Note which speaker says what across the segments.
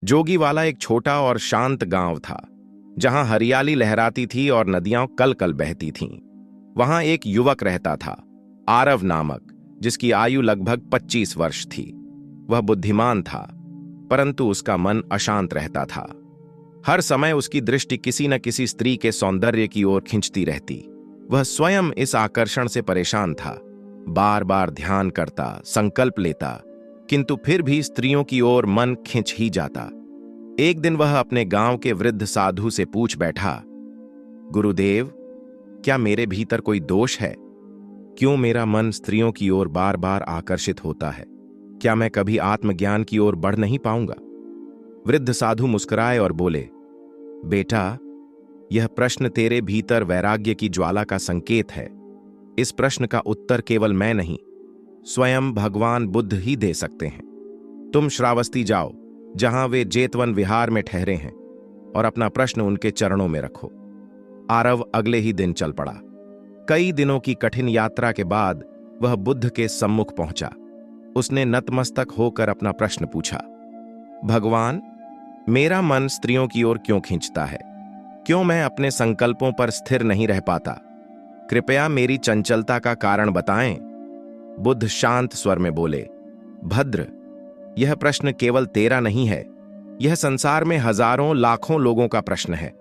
Speaker 1: जोगीवाला एक छोटा और शांत गांव था, जहां हरियाली लहराती थी और नदियां कल-कल बहती थीं। वहां एक युवक रहता था, आरव नामक, जिसकी आयु लगभग 25 वर्ष थी। वह बुद्धिमान था, परंतु उसका मन अशांत रहता था। हर समय उसकी दृष्टि किसी न किसी स्त्री के सौंदर्य की ओर खिंचती रहती। वह स्वयं इस आकर्षण से परेशान था। बार बार ध्यान करता, संकल्प लेता, किंतु फिर भी स्त्रियों की ओर मन खिंच ही जाता। एक दिन वह अपने गांव के वृद्ध साधु से पूछ बैठा, गुरुदेव, क्या मेरे भीतर कोई दोष है? क्यों मेरा मन स्त्रियों की ओर बार बार आकर्षित होता है? क्या मैं कभी आत्मज्ञान की ओर बढ़ नहीं पाऊंगा? वृद्ध साधु मुस्कुराए और बोले, बेटा, यह प्रश्न तेरे भीतर वैराग्य की ज्वाला का संकेत है। इस प्रश्न का उत्तर केवल मैं नहीं, स्वयं भगवान बुद्ध ही दे सकते हैं। तुम श्रावस्ती जाओ, जहां वे जेतवन विहार में ठहरे हैं, और अपना प्रश्न उनके चरणों में रखो। आरव अगले ही दिन चल पड़ा। कई दिनों की कठिन यात्रा के बाद वह बुद्ध के सम्मुख पहुंचा। उसने नतमस्तक होकर अपना प्रश्न पूछा, भगवान, मेरा मन स्त्रियों की ओर क्यों खींचता है? क्यों मैं अपने संकल्पों पर स्थिर नहीं रह पाता? कृपया मेरी चंचलता का कारण बताएं। बुद्ध शांत स्वर में बोले, भद्र, यह प्रश्न केवल तेरा नहीं है, यह संसार में हजारों लाखों लोगों का प्रश्न है।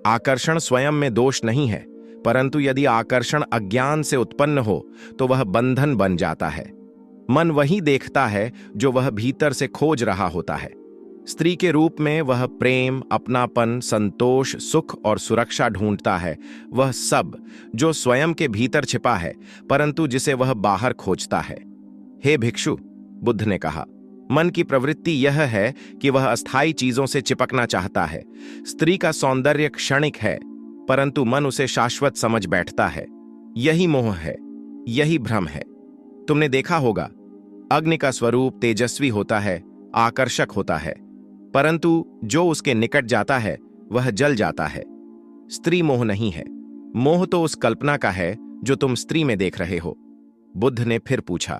Speaker 1: आकर्षण स्वयं में दोष नहीं है, परंतु यदि आकर्षण अज्ञान से उत्पन्न हो तो वह बंधन बन जाता है। मन वही देखता है जो वह भीतर से खोज रहा होता है। स्त्री के रूप में वह प्रेम, अपनापन, संतोष, सुख और सुरक्षा ढूंढता है, वह सब जो स्वयं के भीतर छिपा है, परंतु जिसे वह बाहर खोजता है। हे भिक्षु, बुद्ध ने कहा, मन की प्रवृत्ति यह है कि वह अस्थायी चीजों से चिपकना चाहता है। स्त्री का सौंदर्य क्षणिक है, परंतु मन उसे शाश्वत समझ बैठता है। यही मोह है, यही भ्रम है। तुमने देखा होगा, अग्नि का स्वरूप तेजस्वी होता है, आकर्षक होता है, परंतु जो उसके निकट जाता है वह जल जाता है। स्त्री मोह नहीं है, मोह तो उस कल्पना का है जो तुम स्त्री में देख रहे हो। बुद्ध ने फिर पूछा,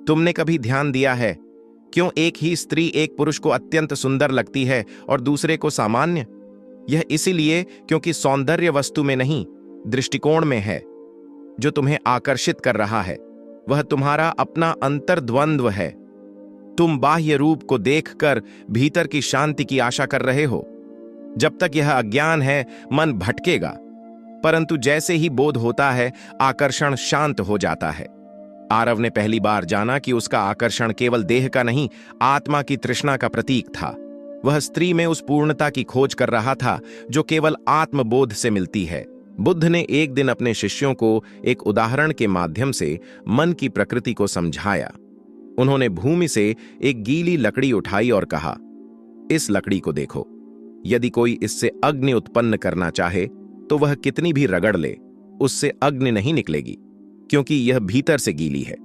Speaker 1: तुमने कभी ध्यान दिया है क्यों एक ही स्त्री एक पुरुष को अत्यंत सुंदर लगती है और दूसरे को सामान्य? यह इसीलिए क्योंकि सौंदर्य वस्तु में नहीं, दृष्टिकोण में है। जो तुम्हें आकर्षित कर रहा है वह तुम्हारा अपना अंतर्द्वंद्व है। तुम बाह्य रूप को देखकर भीतर की शांति की आशा कर रहे हो। जब तक यह अज्ञान है, मन भटकेगा, परंतु जैसे ही बोध होता है, आकर्षण शांत हो जाता है। आरव ने पहली बार जाना कि उसका आकर्षण केवल देह का नहीं, आत्मा की तृष्णा का प्रतीक था। वह स्त्री में उस पूर्णता की खोज कर रहा था जो केवल आत्मबोध से मिलती है। बुद्ध ने एक दिन अपने शिष्यों को एक उदाहरण के माध्यम से मन की प्रकृति को समझाया। उन्होंने भूमि से एक गीली लकड़ी उठाई और कहा, इस लकड़ी को देखो। यदि कोई इससे अग्नि उत्पन्न करना चाहे तो वह कितनी भी रगड़ ले, उससे अग्नि नहीं निकलेगी, क्योंकि यह भीतर से गीली है।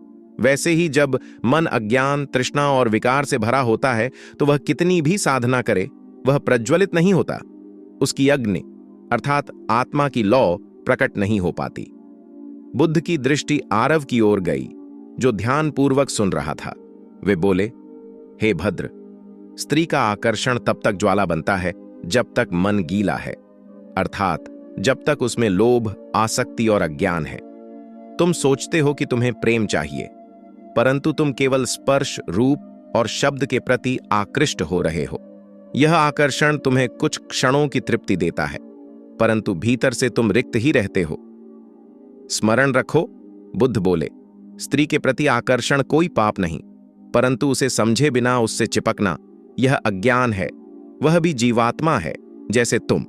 Speaker 1: वैसे ही जब मन अज्ञान, तृष्णा और विकार से भरा होता है तो वह कितनी भी साधना करे, वह प्रज्वलित नहीं होता। उसकी अग्नि अर्थात आत्मा की लौ प्रकट नहीं हो पाती। बुद्ध की दृष्टि आरव की ओर गई, जो ध्यानपूर्वक सुन रहा था। वे बोले, हे भद्र, स्त्री का आकर्षण तब तक ज्वाला बनता है जब तक मन गीला है, अर्थात जब तक उसमें लोभ, आसक्ति और अज्ञान है। तुम सोचते हो कि तुम्हें प्रेम चाहिए, परंतु तुम केवल स्पर्श, रूप और शब्द के प्रति आकृष्ट हो रहे हो। यह आकर्षण तुम्हें कुछ क्षणों की तृप्ति देता है, परंतु भीतर से तुम रिक्त ही रहते हो। स्मरण रखो, बुद्ध बोले, स्त्री के प्रति आकर्षण कोई पाप नहीं, परंतु उसे समझे बिना उससे चिपकना यह अज्ञान है। वह भी जीवात्मा है जैसे तुम।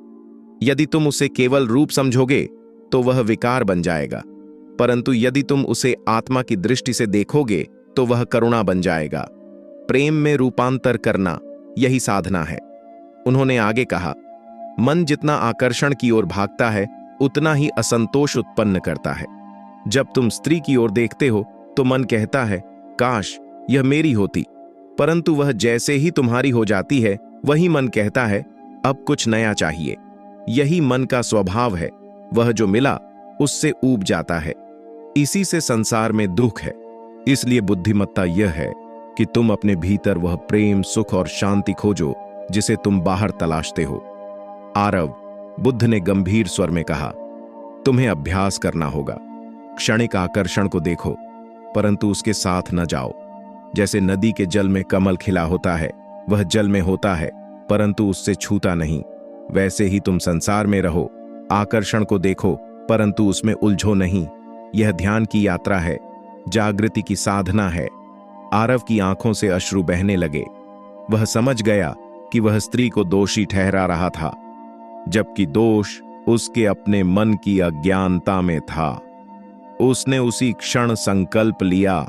Speaker 1: यदि तुम उसे केवल रूप समझोगे तो वह विकार बन जाएगा, परंतु यदि तुम उसे आत्मा की दृष्टि से देखोगे तो वह करुणा बन जाएगा। प्रेम में रूपांतर करना यही साधना है। उन्होंने आगे कहा, मन जितना आकर्षण की ओर भागता है उतना ही असंतोष उत्पन्न करता है। जब तुम स्त्री की ओर देखते हो तो मन कहता है, काश यह मेरी होती, परंतु वह जैसे ही तुम्हारी हो जाती है वही मन कहता है, अब कुछ नया चाहिए। यही मन का स्वभाव है, वह जो मिला उससे ऊब जाता है। इसी से संसार में दुख है। इसलिए बुद्धिमत्ता यह है कि तुम अपने भीतर वह प्रेम, सुख और शांति खोजो जिसे तुम बाहर तलाशते हो। आरव, बुद्ध ने गंभीर स्वर में कहा, तुम्हें अभ्यास करना होगा। क्षणिक आकर्षण को देखो, परंतु उसके साथ न जाओ। जैसे नदी के जल में कमल खिला होता है, वह जल में होता है परंतु उससे छूता नहीं, वैसे ही तुम संसार में रहो। आकर्षण को देखो परंतु उसमें उलझो नहीं। यह ध्यान की यात्रा है, जागृति की साधना है। आरव की आंखों से अश्रु बहने लगे। वह समझ गया कि वह स्त्री को दोषी ठहरा रहा था, जबकि दोष उसके अपने मन की अज्ञानता में था। उसने उसी क्षण संकल्प लिया,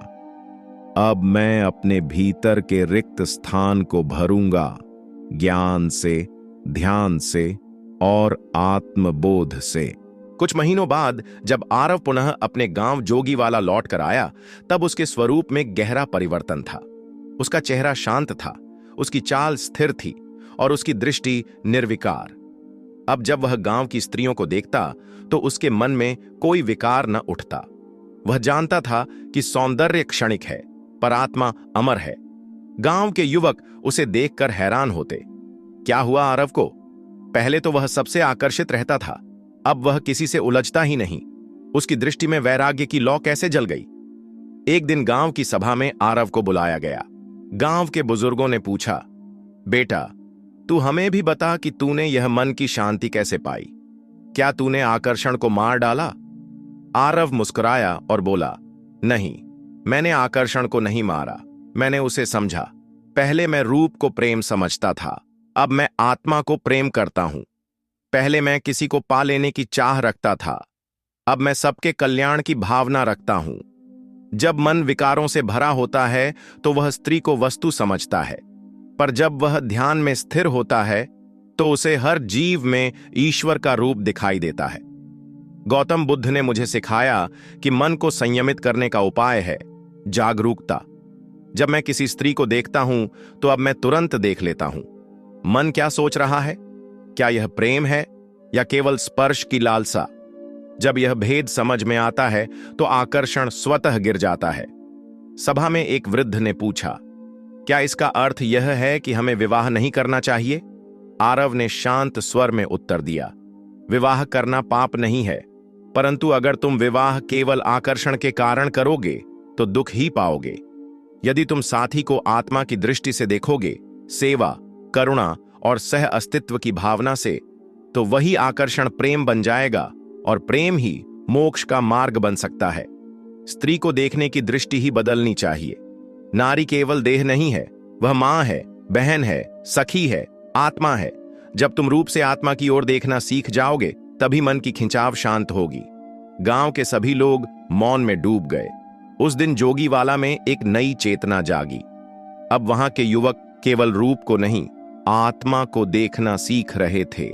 Speaker 1: अब मैं अपने भीतर के रिक्त स्थान को भरूंगा, ज्ञान से, ध्यान से और आत्मबोध से। कुछ महीनों बाद जब आरव पुनः अपने गांव जोगीवाला लौट कर आया, तब उसके स्वरूप में गहरा परिवर्तन था। उसका चेहरा शांत था, उसकी चाल स्थिर थी और उसकी दृष्टि निर्विकार। अब जब वह गांव की स्त्रियों को देखता तो उसके मन में कोई विकार न उठता। वह जानता था कि सौंदर्य क्षणिक है पर आत्मा अमर है। गांव के युवक उसे देखकर हैरान होते। क्या हुआ आरव को? पहले तो वह सबसे आकर्षित रहता था, अब वह किसी से उलझता ही नहीं। उसकी दृष्टि में वैराग्य की लौ कैसे जल गई? एक दिन गांव की सभा में आरव को बुलाया गया। गांव के बुजुर्गों ने पूछा, बेटा, तू हमें भी बता कि तूने यह मन की शांति कैसे पाई? क्या तूने आकर्षण को मार डाला? आरव मुस्कुराया और बोला, नहीं, मैंने आकर्षण को नहीं मारा, मैंने उसे समझा। पहले मैं रूप को प्रेम समझता था, अब मैं आत्मा को प्रेम करता हूं। पहले मैं किसी को पा लेने की चाह रखता था, अब मैं सबके कल्याण की भावना रखता हूं। जब मन विकारों से भरा होता है तो वह स्त्री को वस्तु समझता है, पर जब वह ध्यान में स्थिर होता है तो उसे हर जीव में ईश्वर का रूप दिखाई देता है। गौतम बुद्ध ने मुझे सिखाया कि मन को संयमित करने का उपाय है जागरूकता। जब मैं किसी स्त्री को देखता हूं तो अब मैं तुरंत देख लेता हूं मन क्या सोच रहा है। क्या यह प्रेम है या केवल स्पर्श की लालसा? जब यह भेद समझ में आता है तो आकर्षण स्वतः गिर जाता है। सभा में एक वृद्ध ने पूछा, क्या इसका अर्थ यह है कि हमें विवाह नहीं करना चाहिए? आरव ने शांत स्वर में उत्तर दिया, विवाह करना पाप नहीं है, परंतु अगर तुम विवाह केवल आकर्षण के कारण करोगे तो दुख ही पाओगे। यदि तुम साथी को आत्मा की दृष्टि से देखोगे, सेवा, करुणा और सह अस्तित्व की भावना से, तो वही आकर्षण प्रेम बन जाएगा और प्रेम ही मोक्ष का मार्ग बन सकता है। स्त्री को देखने की दृष्टि ही बदलनी चाहिए। नारी केवल देह नहीं है, वह मां है, बहन है, सखी है, आत्मा है। जब तुम रूप से आत्मा की ओर देखना सीख जाओगे तभी मन की खिंचाव शांत होगी। गांव के सभी लोग मौन में डूब गए। उस दिन जोगीवाला में एक नई चेतना जागी। अब वहां के युवक केवल रूप को नहीं, आत्मा को देखना सीख रहे थे।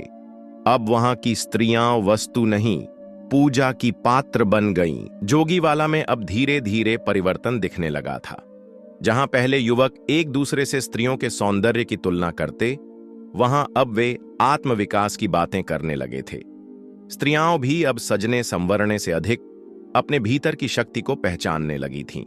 Speaker 1: अब वहां की स्त्रियां वस्तु नहीं, पूजा की पात्र बन गईं। जोगीवाला में अब धीरे धीरे परिवर्तन दिखने लगा था। जहां पहले युवक एक दूसरे से स्त्रियों के सौंदर्य की तुलना करते, वहां अब वे आत्मविकास की बातें करने लगे थे। स्त्रियां भी अब सजने संवरने से अधिक अपने भीतर की शक्ति को पहचानने लगी थीं।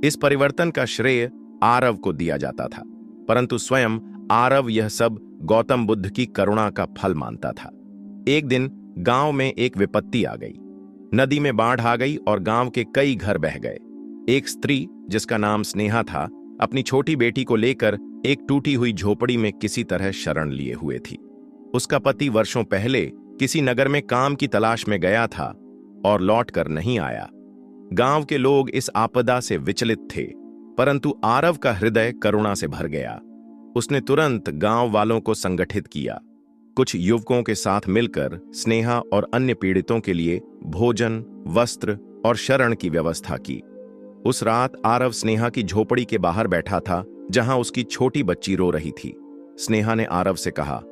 Speaker 1: इस परिवर्तन का श्रेय आरव को दिया जाता था, परंतु स्वयं आरव यह सब गौतम बुद्ध की करुणा का फल मानता था। एक दिन गांव में एक विपत्ति आ गई। नदी में बाढ़ आ गई और गांव के कई घर बह गए। एक स्त्री जिसका नाम स्नेहा था, अपनी छोटी बेटी को लेकर एक टूटी हुई झोपड़ी में किसी तरह शरण लिए हुए थी। उसका पति वर्षों पहले किसी नगर में काम की तलाश में गया था और लौट कर नहीं आया। गांव के लोग इस आपदा से विचलित थे, परंतु आरव का हृदय करुणा से भर गया। उसने तुरंत गांव वालों को संगठित किया। कुछ युवकों के साथ मिलकर स्नेहा और अन्य पीड़ितों के लिए भोजन, वस्त्र और शरण की व्यवस्था की। उस रात आरव स्नेहा की झोपड़ी के बाहर बैठा था, जहां उसकी छोटी बच्ची रो रही थी। स्नेहा ने आरव से कहा,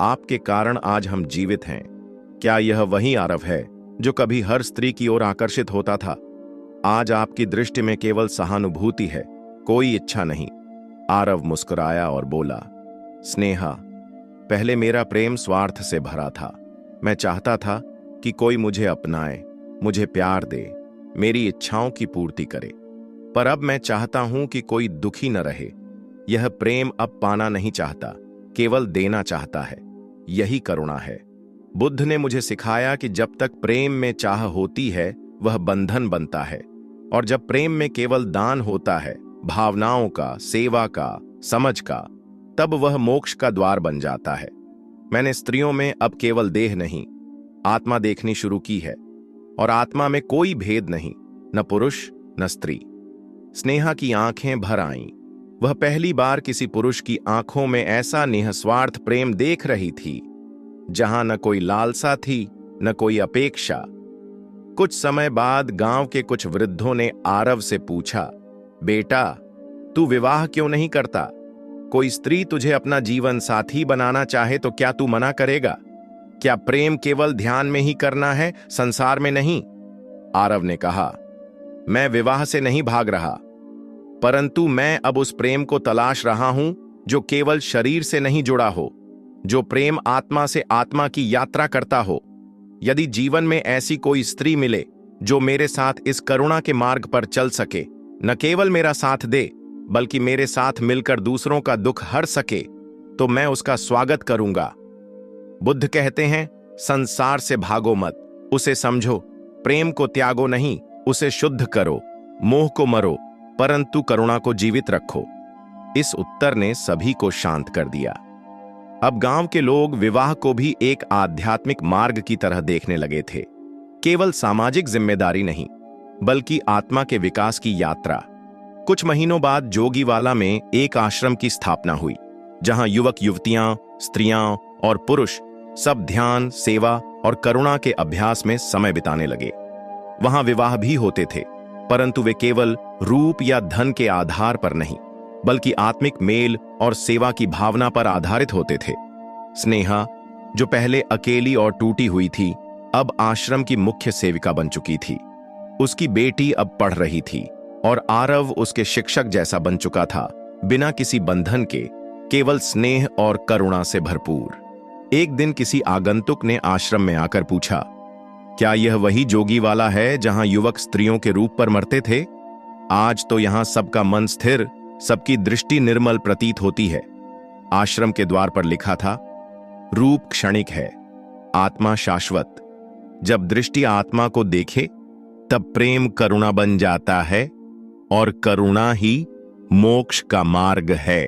Speaker 1: आपके कारण आज हम जीवित हैं। क्या यह वही आरव है जो कभी हर स्त्री की ओर आकर्षित होता था? आज आपकी दृष्टि में केवल सहानुभूति है, कोई इच्छा नहीं। आरव मुस्कुराया और बोला, स्नेहा, पहले मेरा प्रेम स्वार्थ से भरा था। मैं चाहता था कि कोई मुझे अपनाए, मुझे प्यार दे, मेरी इच्छाओं की पूर्ति करे। पर अब मैं चाहता हूं कि कोई दुखी न रहे। यह प्रेम अब पाना नहीं चाहता, केवल देना चाहता है। यही करुणा है। बुद्ध ने मुझे सिखाया कि जब तक प्रेम में चाह होती है वह बंधन बनता है, और जब प्रेम में केवल दान होता है, भावनाओं का, सेवा का, समझ का, तब वह मोक्ष का द्वार बन जाता है। मैंने स्त्रियों में अब केवल देह नहीं, आत्मा देखनी शुरू की है, और आत्मा में कोई भेद नहीं, न पुरुष न स्त्री। स्नेहा की आंखें भर आईं। वह पहली बार किसी पुरुष की आंखों में ऐसा निःस्वार्थ प्रेम देख रही थी, जहां न कोई लालसा थी न कोई अपेक्षा। कुछ समय बाद गांव के कुछ वृद्धों ने आरव से पूछा, बेटा, तू विवाह क्यों नहीं करता? कोई स्त्री तुझे अपना जीवन साथी बनाना चाहे तो क्या तू मना करेगा? क्या प्रेम केवल ध्यान में ही करना है, संसार में नहीं? आरव ने कहा, मैं विवाह से नहीं भाग रहा, परंतु मैं अब उस प्रेम को तलाश रहा हूं जो केवल शरीर से नहीं जुड़ा हो, जो प्रेम आत्मा से आत्मा की यात्रा करता हो। यदि जीवन में ऐसी कोई स्त्री मिले जो मेरे साथ इस करुणा के मार्ग पर चल सके, न केवल मेरा साथ दे बल्कि मेरे साथ मिलकर दूसरों का दुख हर सके, तो मैं उसका स्वागत करूंगा। बुद्ध कहते हैं, संसार से भागो मत, उसे समझो, प्रेम को त्यागो नहीं, उसे शुद्ध करो, मोह को मरो, परंतु करुणा को जीवित रखो। इस उत्तर ने सभी को शांत कर दिया। अब गांव के लोग विवाह को भी एक आध्यात्मिक मार्ग की तरह देखने लगे थे, केवल सामाजिक जिम्मेदारी नहीं, बल्कि आत्मा के विकास की यात्रा। कुछ महीनों बाद जोगीवाला में एक आश्रम की स्थापना हुई, जहां युवक युवतियां, स्त्रियां और पुरुष सब ध्यान, सेवा और करुणा के अभ्यास में समय बिताने लगे। वहां विवाह भी होते थे, परंतु वे केवल रूप या धन के आधार पर नहीं, बल्कि आत्मिक मेल और सेवा की भावना पर आधारित होते थे। स्नेहा, जो पहले अकेली और टूटी हुई थी, अब आश्रम की मुख्य सेविका बन चुकी थी। उसकी बेटी अब पढ़ रही थी और आरव उसके शिक्षक जैसा बन चुका था, बिना किसी बंधन के, केवल स्नेह और करुणा से भरपूर। एक दिन किसी आगंतुक ने आश्रम में आकर पूछा, क्या यह वही जोगीवाला है जहां युवक स्त्रियों के रूप पर मरते थे? आज तो यहां सबका मन स्थिर, सबकी दृष्टि निर्मल प्रतीत होती है। आश्रम के द्वार पर लिखा था, रूप क्षणिक है, आत्मा शाश्वत। जब दृष्टि आत्मा को देखे तब प्रेम करुणा बन जाता है, और करुणा ही मोक्ष का मार्ग है।